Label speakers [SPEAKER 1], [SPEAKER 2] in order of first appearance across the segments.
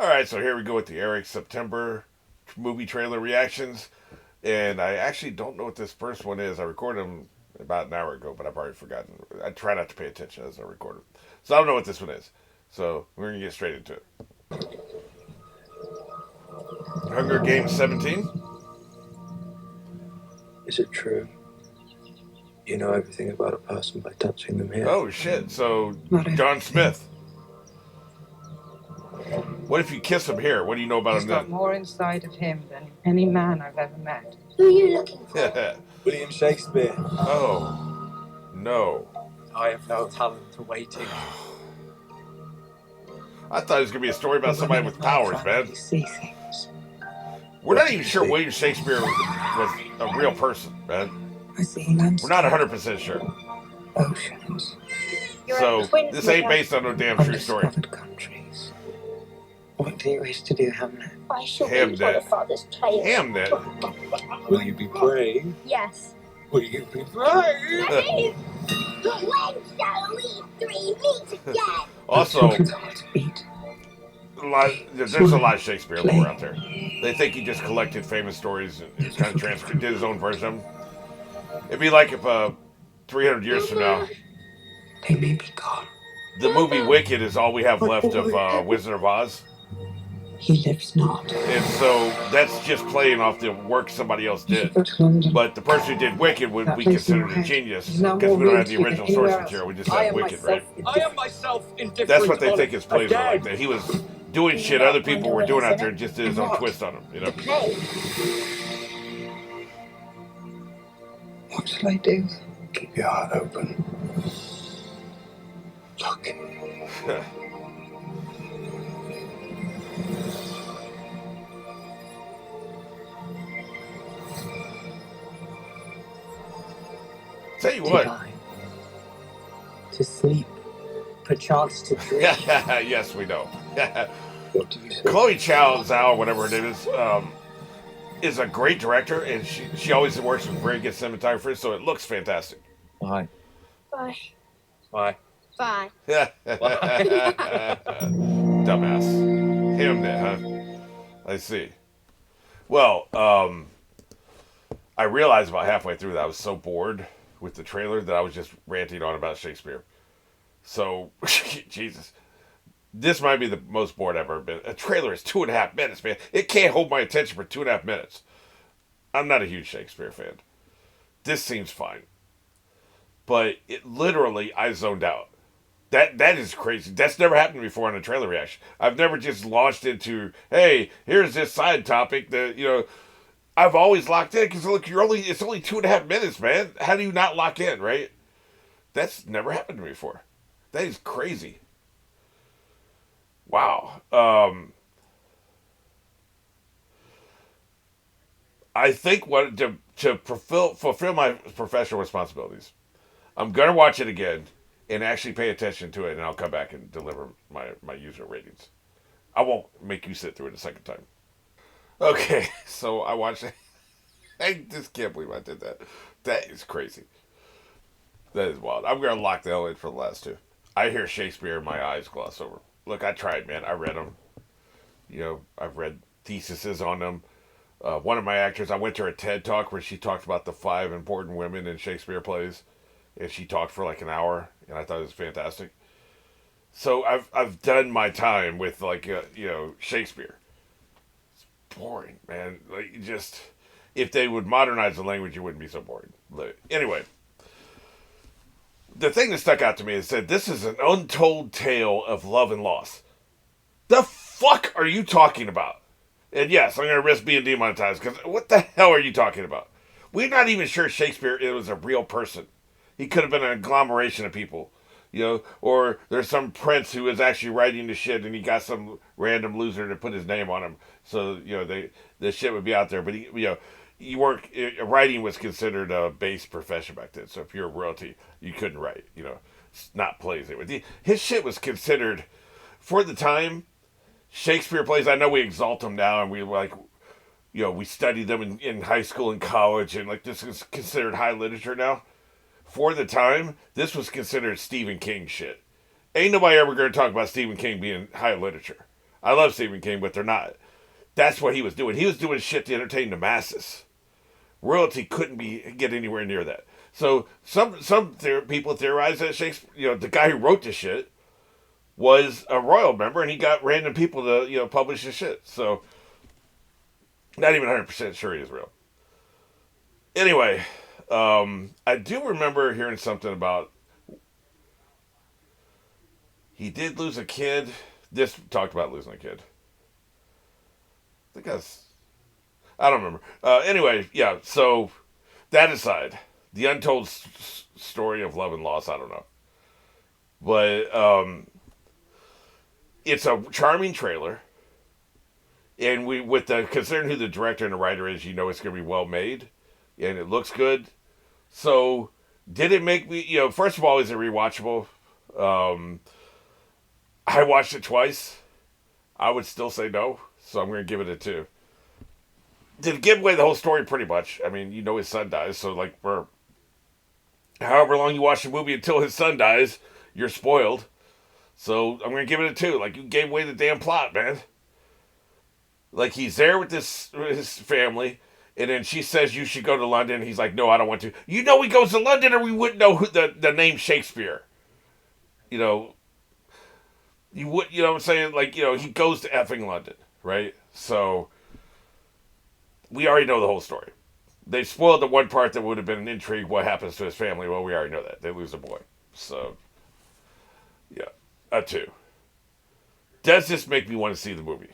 [SPEAKER 1] All right, so here we go with the Eric September movie trailer reactions. And I actually don't know what this first one is. I recorded them about an hour ago, but I've already forgotten. I try not to pay attention as I record them. So I don't know what this one is. So we're going to get straight into it. Hunger Games 17?
[SPEAKER 2] Is it true? You know everything about a person by touching them here.
[SPEAKER 1] Oh, shit. So, John Smith. What if you kiss him here? What do you know about
[SPEAKER 3] He's
[SPEAKER 1] him
[SPEAKER 3] got
[SPEAKER 1] then?
[SPEAKER 3] more inside of him than any man I've ever met.
[SPEAKER 4] Who are you looking for?
[SPEAKER 2] William Shakespeare.
[SPEAKER 1] Oh, no.
[SPEAKER 2] I have no talent for waiting.
[SPEAKER 1] I thought it was going to be a story about somebody with powers, man.
[SPEAKER 3] See things.
[SPEAKER 1] We're not even sure William Shakespeare was a real person, man.
[SPEAKER 3] I see landscapes.
[SPEAKER 1] We're not 100% sure.
[SPEAKER 3] Oceans.
[SPEAKER 1] So, this ain't based on no damn true story.
[SPEAKER 3] Undiscovered countries. What do you wish to do, Hamnet?
[SPEAKER 4] I shall be
[SPEAKER 1] Hamnet.
[SPEAKER 4] my father's child.
[SPEAKER 1] Hamnet?
[SPEAKER 2] Will you be brave?
[SPEAKER 4] Yes.
[SPEAKER 2] Will you be brave?
[SPEAKER 4] Brave! When shall we three meet again?
[SPEAKER 1] Also,
[SPEAKER 3] Children's hearts beat.
[SPEAKER 1] there's a lot of Shakespeare lore out there. They think he just collected famous stories and kind of did his own version of them. It'd be like if 300 years from now,
[SPEAKER 3] They may be gone.
[SPEAKER 1] the movie Wicked is all we have left of Wizard of Oz.
[SPEAKER 3] He lives not.
[SPEAKER 1] And so that's just playing off the work somebody else did. But the person who did Wicked would be considered a genius because we don't have the original source material. We just have Wicked, right?
[SPEAKER 2] I am myself indifferent.
[SPEAKER 1] That's what they think his plays are like. That he was doing shit other people were doing out there and just did his own twist on them, you know?
[SPEAKER 4] Play.
[SPEAKER 3] What shall I do?
[SPEAKER 2] Keep your heart open. Look.
[SPEAKER 1] Tell you what.
[SPEAKER 3] Die. To sleep. Perchance to dream.
[SPEAKER 1] Yes, we know.
[SPEAKER 2] What do you say?
[SPEAKER 1] Chloe Zhao, whatever her name is a great director, and she always works with very good cinematographers, so it looks fantastic.
[SPEAKER 2] Why?
[SPEAKER 4] Bye.
[SPEAKER 2] Why?
[SPEAKER 4] Bye.
[SPEAKER 1] Dumbass. Hamnet, huh? I see. Well, I realized about halfway through that I was so bored with the trailer that I was just ranting on about Shakespeare. So, Jesus. This might be the most bored I've ever been. A trailer is 2.5 minutes, man. It can't hold my attention for 2.5 minutes. I'm not a huge Shakespeare fan. This seems fine. But it literally, I zoned out. That is crazy. That's never happened before on a trailer reaction. I've never just launched into, hey, here's this side topic that, I've always locked in because look, it's only 2.5 minutes, man. How do you not lock in, right? That's never happened to me before. That is crazy. Wow. I think to fulfill my professional responsibilities, I'm gonna watch it again and actually pay attention to it, and I'll come back and deliver my user ratings. I won't make you sit through it a second time. Okay, so I watched it. I just can't believe I did that. That is crazy. That is wild. I'm gonna lock the hell in for the last two. I hear Shakespeare and my eyes gloss over. Look, I tried, man. I read them. I've read theses on them. One of my actors, I went to her TED talk where she talked about the 5 important women in Shakespeare plays, and she talked for like an hour, and I thought it was fantastic. So I've done my time with Shakespeare. It's boring, man. Like just if they would modernize the language, it wouldn't be so boring. But anyway. The thing that stuck out to me is that this is an untold tale of love and loss. The fuck are you talking about? And yes, I'm going to risk being demonetized because what the hell are you talking about? We're not even sure Shakespeare was a real person. He could have been an agglomeration of people, or there's some prince who was actually writing the shit and he got some random loser to put his name on him. So, the shit would be out there. But, writing was considered a base profession back then. So if you're a royalty, you couldn't write, not plays. His shit was considered, for the time, Shakespeare plays. I know we exalt them now and we we studied them in high school and college and this is considered high literature now. For the time, this was considered Stephen King shit. Ain't nobody ever going to talk about Stephen King being high literature. I love Stephen King, but they're not. That's what he was doing. He was doing shit to entertain the masses. Royalty couldn't get anywhere near that. So people theorize that Shakespeare, the guy who wrote the shit, was a royal member, and he got random people to publish his shit. So not even 100% sure he is real. Anyway, I do remember hearing something about he did lose a kid. This talked about losing a kid. I think I don't remember. Anyway, yeah. So that aside, the untold story of love and loss. I don't know, but it's a charming trailer, and considering who the director and the writer is, it's going to be well made, and it looks good. So, did it make me? First of all, is it rewatchable? I watched it twice. I would still say no, so I'm going to give it a 2. Did it give away the whole story pretty much? I mean, his son dies, so for however long you watch the movie until his son dies, you're spoiled. So I'm going to give it a 2. You gave away the damn plot, man. He's there with his family, and then she says you should go to London. He's like, no, I don't want to. He goes to London, or we wouldn't know who the name Shakespeare. You would, what I'm saying? He goes to effing London, right? So we already know the whole story. They spoiled the one part that would have been an intrigue. What happens to his family? Well, we already know that. They lose a boy. So, yeah, a 2. Does this make me want to see the movie?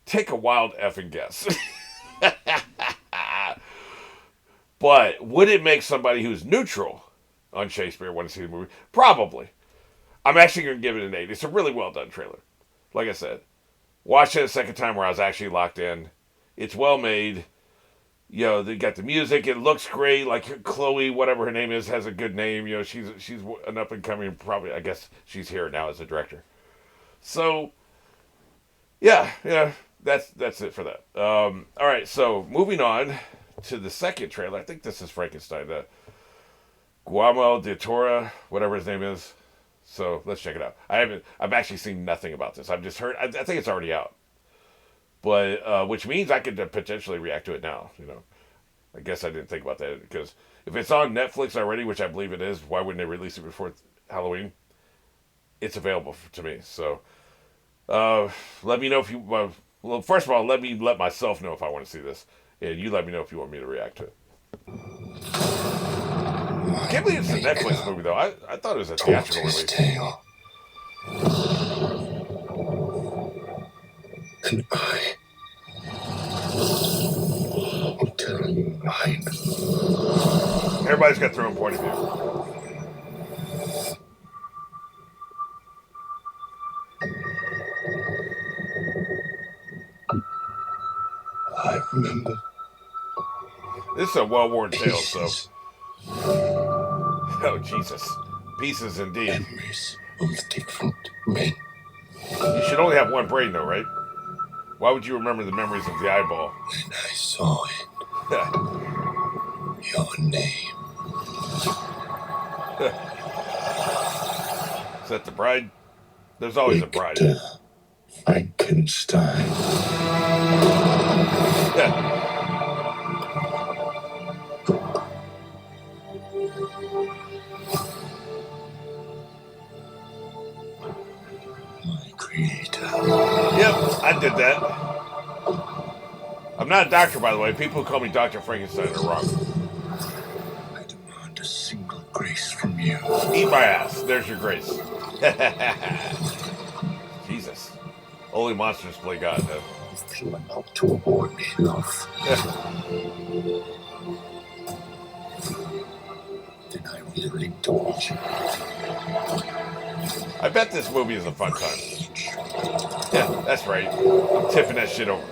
[SPEAKER 1] Take a wild effing guess. But would it make somebody who's neutral on Shakespeare want to see the movie? Probably. I'm actually going to give it an 8. It's a really well done trailer. Like I said, watched it a second time where I was actually locked in. It's well made. They got the music. It looks great. Chloe, whatever her name is, has a good name. She's an up and coming. Probably, I guess she's here now as a director. So, yeah, that's it for that. All right, so moving on to the second trailer. I think this is Frankenstein. Guillermo del Toro, whatever his name is. So let's check it out. I've actually seen nothing about this. I've just heard. I think it's already out, but which means I could potentially react to it now. I guess I didn't think about that, because if it's on Netflix already, which I believe it is, why wouldn't they release it before Halloween? It's available to me. So let me know if you. Well, first of all, let me let myself know if I want to see this, and you let me know if you want me to react to it. I can't believe it's a Netflix movie, though. I thought it was a theatrical release.
[SPEAKER 2] Tale. And I will tell you mine.
[SPEAKER 1] Everybody's got their own point of view.
[SPEAKER 2] I remember.
[SPEAKER 1] This is a well-worn tale, so... Oh, Jesus. Pieces indeed.
[SPEAKER 2] Memories of different men.
[SPEAKER 1] You should only have one brain, though, right? Why would you remember the memories of the eyeball?
[SPEAKER 2] When I saw it, your name.
[SPEAKER 1] Is that the bride? There's always a bride.
[SPEAKER 2] Frankenstein.
[SPEAKER 1] Yeah.
[SPEAKER 2] My creator.
[SPEAKER 1] Yep, I did that. I'm not a doctor, by the way. People who call me Dr. Frankenstein are wrong.
[SPEAKER 2] I demand a single grace from you.
[SPEAKER 1] Eat my ass. There's your grace. Jesus. Only monsters play God, though.
[SPEAKER 2] If you are not to award me love, then I will indulge you.
[SPEAKER 1] I bet this movie is a fun time. Yeah, that's right. I'm tipping that shit over.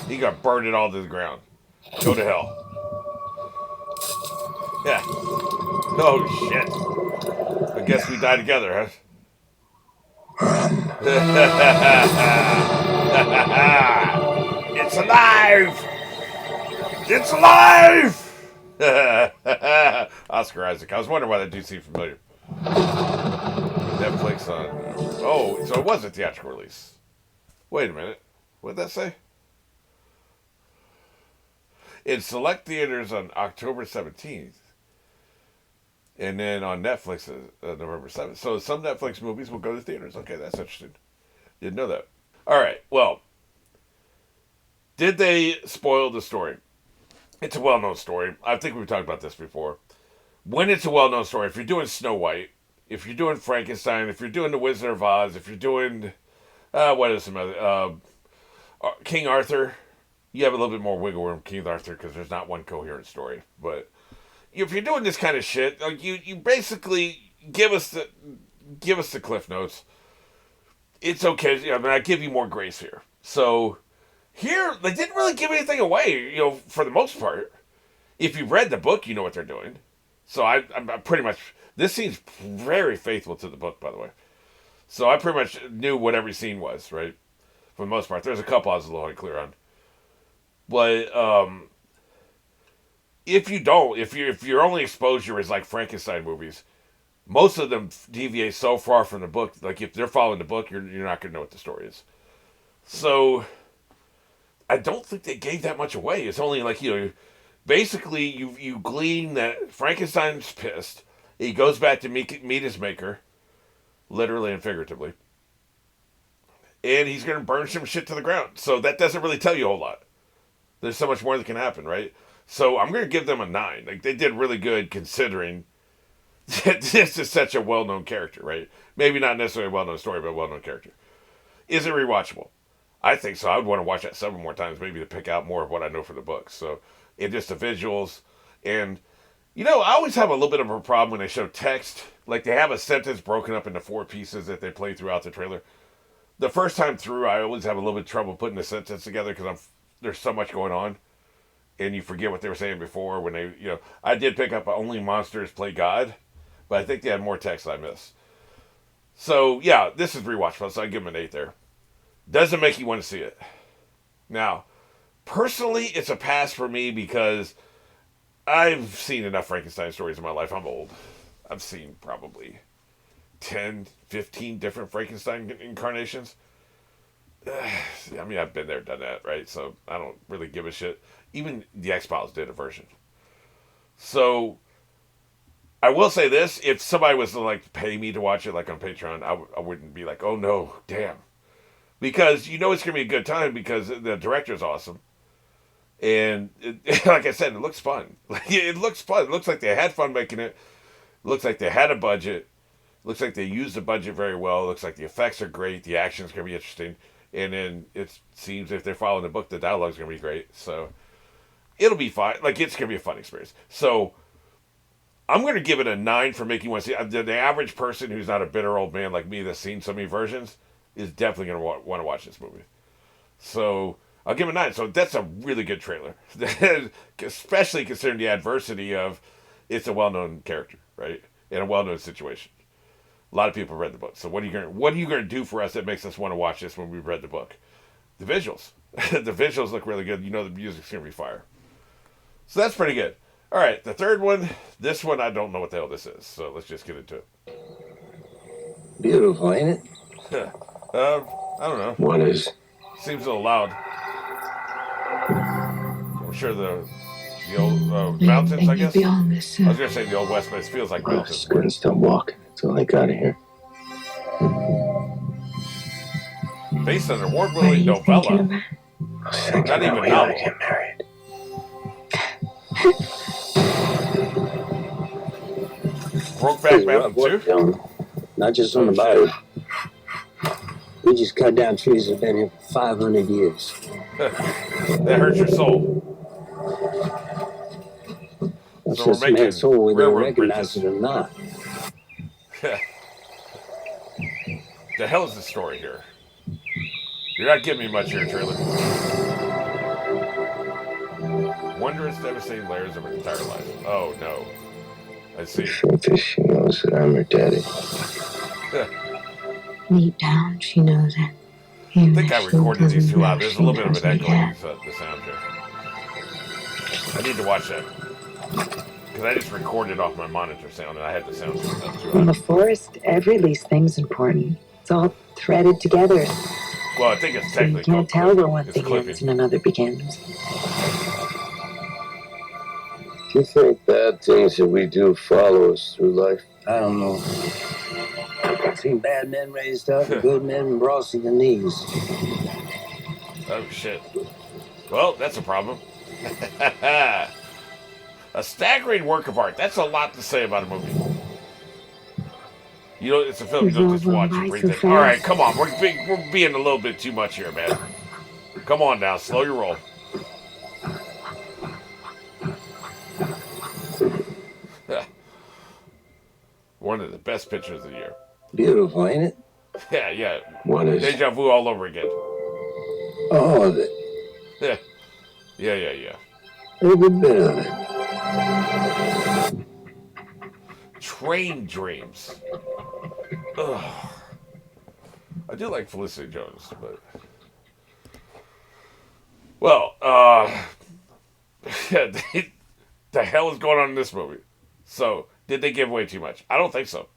[SPEAKER 1] You got burn it all to the ground. Go to hell. Yeah. Oh, shit. I guess we die together, huh? It's alive! It's alive! Oscar Isaac. I was wondering why that dude seemed familiar. Netflix on. Oh, so it was a theatrical release. Wait a minute. What did that say? In select theaters on October 17th. And then on Netflix, November 7th. So some Netflix movies will go to theaters. Okay, that's interesting. Didn't know that. All right, well, did they spoil the story? It's a well-known story. I think we've talked about this before. When it's a well-known story, if you're doing Snow White, if you're doing Frankenstein, if you're doing The Wizard of Oz, if you're doing, what is some other, King Arthur, you have a little bit more wiggle room, King Arthur, because there's not one coherent story. But if you're doing this kind of shit, like you basically give us the cliff notes. It's okay. I mean, I give you more grace here. So here, they didn't really give anything away, for the most part. If you've read the book, you know what they're doing. So I'm pretty much, this scene's very faithful to the book, by the way. So I pretty much knew what every scene was, right? For the most part. There's a couple I was a little unclear on. But if you don't, if your only exposure is like Frankenstein movies, most of them deviate so far from the book. Like if they're following the book, you're not going to know what the story is. So I don't think they gave that much away. It's only like, basically you glean that Frankenstein's pissed. He goes back to meet his maker, literally and figuratively. And he's going to burn some shit to the ground. So that doesn't really tell you a whole lot. There's so much more that can happen, right? So I'm going to give them a 9. Like, they did really good considering that this is such a well-known character, right? Maybe not necessarily a well-known story, but a well-known character. Is it rewatchable? I think so. I would want to watch that several more times, maybe to pick out more of what I know from the book. So, and just the visuals. And, I always have a little bit of a problem when they show text. Like, they have a sentence broken up into 4 pieces that they play throughout the trailer. The first time through, I always have a little bit of trouble putting the sentence together because there's so much going on. And you forget what they were saying before when they, I did pick up Only Monsters Play God, but I think they had more text I missed. So, yeah, this is rewatchable, so I give them an 8 there. Doesn't make you want to see it. Now, personally, it's a pass for me because I've seen enough Frankenstein stories in my life. I'm old. I've seen probably 10, 15 different Frankenstein incarnations. I mean, I've been there, done that, right? So I don't really give a shit. Even the X-Files did a version. So I will say this. If somebody was to, pay me to watch it, like on Patreon, I wouldn't be like, oh, no, damn. Because it's going to be a good time because the director's awesome. And like I said, it looks fun. It looks fun. It looks like they had fun making it. It looks like they had a budget. It looks like they used the budget very well. It looks like the effects are great. The action's going to be interesting. And then it seems if they're following the book, the dialogue's going to be great. So it'll be fine. It's going to be a fun experience. So I'm going to give it a 9 for making one see. The average person who's not a bitter old man like me that's seen so many versions is definitely going to want to watch this movie. So I'll give it a 9. So that's a really good trailer. Especially considering the adversity of it's a well-known character, right? In a well-known situation. A lot of people read the book. So what are you going to do for us that makes us want to watch this when we've read the book? The visuals. The visuals look really good. The music's going to be fire. So that's pretty good. All right, the third one. This one, I don't know what the hell this is. So let's just get into it.
[SPEAKER 3] Beautiful, ain't it?
[SPEAKER 1] I don't know.
[SPEAKER 2] What is?
[SPEAKER 1] Seems a little loud. I'm sure the old mountains, I guess. I was going to say the old west, but it feels like
[SPEAKER 2] I'm
[SPEAKER 1] mountains.
[SPEAKER 2] just gonna stop walking until I got out of here.
[SPEAKER 1] Based on an award-winning novella. Not even
[SPEAKER 2] we
[SPEAKER 1] novel.
[SPEAKER 2] gotta get married.
[SPEAKER 1] Brokeback Mountain 2?
[SPEAKER 3] Not just on the body. We just cut down trees that have been here for 500 years.
[SPEAKER 1] That hurts your soul.
[SPEAKER 3] That's
[SPEAKER 1] So
[SPEAKER 3] just
[SPEAKER 1] we're making
[SPEAKER 3] man's soul, whether they
[SPEAKER 1] railroad
[SPEAKER 3] recognize
[SPEAKER 1] bridges.
[SPEAKER 3] it or not.
[SPEAKER 1] The hell is the story here? You're not giving me much here, trailer. Wondrous, devastating layers of her entire life. Oh, no. I see.
[SPEAKER 2] The truth is, she knows that I'm her daddy.
[SPEAKER 5] Deep down, she knows it.
[SPEAKER 1] I think I recorded these too loud. There's a little bit of an echo in the sound here. I need to watch that. Because I just recorded off my monitor sound and I had the sound too
[SPEAKER 6] In
[SPEAKER 1] loud.
[SPEAKER 6] the forest, every least thing's important.
[SPEAKER 5] It's all threaded together,
[SPEAKER 1] Well, I think it's
[SPEAKER 5] so you
[SPEAKER 1] technically
[SPEAKER 5] can't tell where one thing
[SPEAKER 1] clipping.
[SPEAKER 5] ends and another begins.
[SPEAKER 3] Do you think bad things that we do follow us through life? I don't know. I've seen bad men raised up and good men brought to the knees.
[SPEAKER 1] Oh, shit. Well, that's a problem. A staggering work of art. That's a lot to say about a movie. You know, it's a film you don't just watch and breathe in. All right, come on. We're being a little bit too much here, man. Come on now. Slow your roll. One of the best pictures of the year.
[SPEAKER 3] Beautiful, ain't it?
[SPEAKER 1] Yeah, yeah.
[SPEAKER 3] What is
[SPEAKER 1] Deja vu all over again.
[SPEAKER 3] all of it?
[SPEAKER 1] Yeah.
[SPEAKER 3] Every bit of it.
[SPEAKER 1] Train Dreams. Ugh. I do like Felicity Jones, but... Well, the hell is going on in this movie? So, did they give away too much? I don't think so.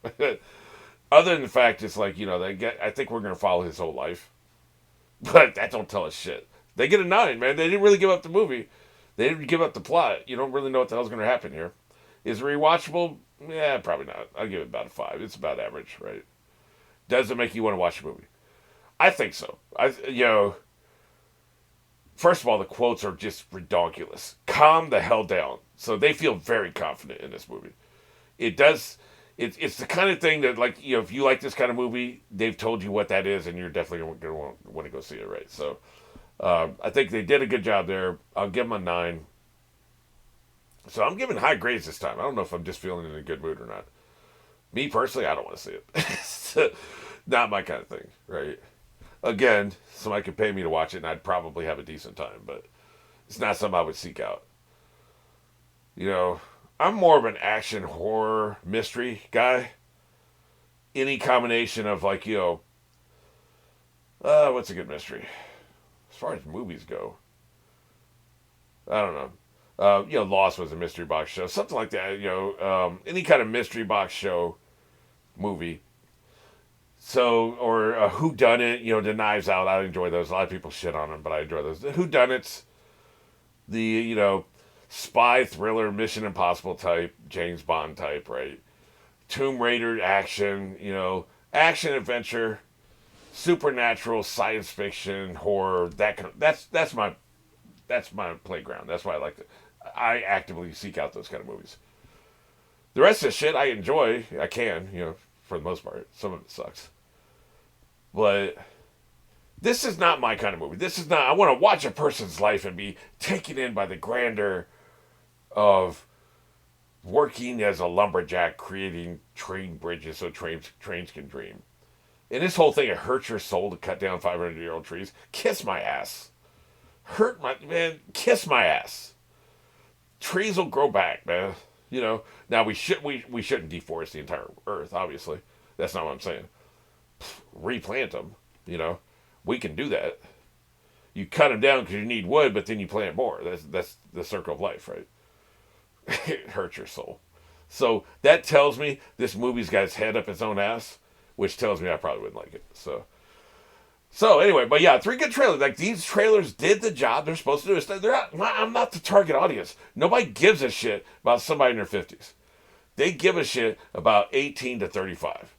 [SPEAKER 1] Other than the fact it's like, I think we're going to follow his whole life. But that don't tell us shit. They get a 9, man. They didn't really give up the movie. They didn't give up the plot. You don't really know what the hell's going to happen here. Is it rewatchable? Yeah, probably not. I'll give it about a 5. It's about average, right? Does it make you want to watch the movie? I think so. First of all, the quotes are just redonkulous. Calm the hell down. So they feel very confident in this movie. It does. It's the kind of thing that, like, if you like this kind of movie, they've told you what that is, and you're definitely going to want to go see it, right? So I think they did a good job there. I'll give them a 9. So I'm giving high grades this time. I don't know if I'm just feeling in a good mood or not. Me personally, I don't want to see it. It's not my kind of thing, right? Again, somebody could pay me to watch it, and I'd probably have a decent time, but it's not something I would seek out. I'm more of an action, horror, mystery guy. Any combination of, like, what's a good mystery? As far as movies go, I don't know. Lost was a mystery box show. Something like that, any kind of mystery box show movie. So, or Who Done It, the Knives Out. I enjoy those. A lot of people shit on them, but I enjoy those. Who Done It's, the spy thriller, Mission Impossible type, James Bond type, right? Tomb Raider action, action adventure, supernatural, science fiction, horror. That's my playground. That's why I actively seek out those kind of movies. The rest of the shit I enjoy. I can, for the most part. Some of it sucks. But this is not my kind of movie. This is not... I want to watch a person's life and be taken in by the grandeur of working as a lumberjack, creating train bridges so trains can dream. And this whole thing, it hurts your soul to cut down 500-year-old trees. Kiss my ass. Kiss my ass. Trees will grow back, man. Now we shouldn't deforest the entire earth, obviously. That's not what I'm saying. Replant them, We can do that. You cut them down because you need wood, but then you plant more. That's the circle of life, right? It hurts your soul. So that tells me this movie's got its head up its own ass, which tells me I probably wouldn't like it. So anyway, but yeah, 3 good trailers. Like, these trailers did the job they're supposed to do. I'm not the target audience. Nobody gives a shit about somebody in their 50s. They give a shit about 18 to 35.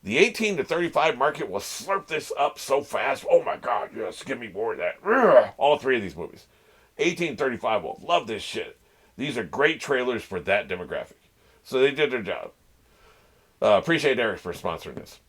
[SPEAKER 1] The 18 to 35 market will slurp this up so fast. Oh my God, yes, give me more of that. Ugh. All 3 of these movies. 18 to 35 will love this shit. These are great trailers for that demographic. So they did their job. Appreciate Eric for sponsoring this.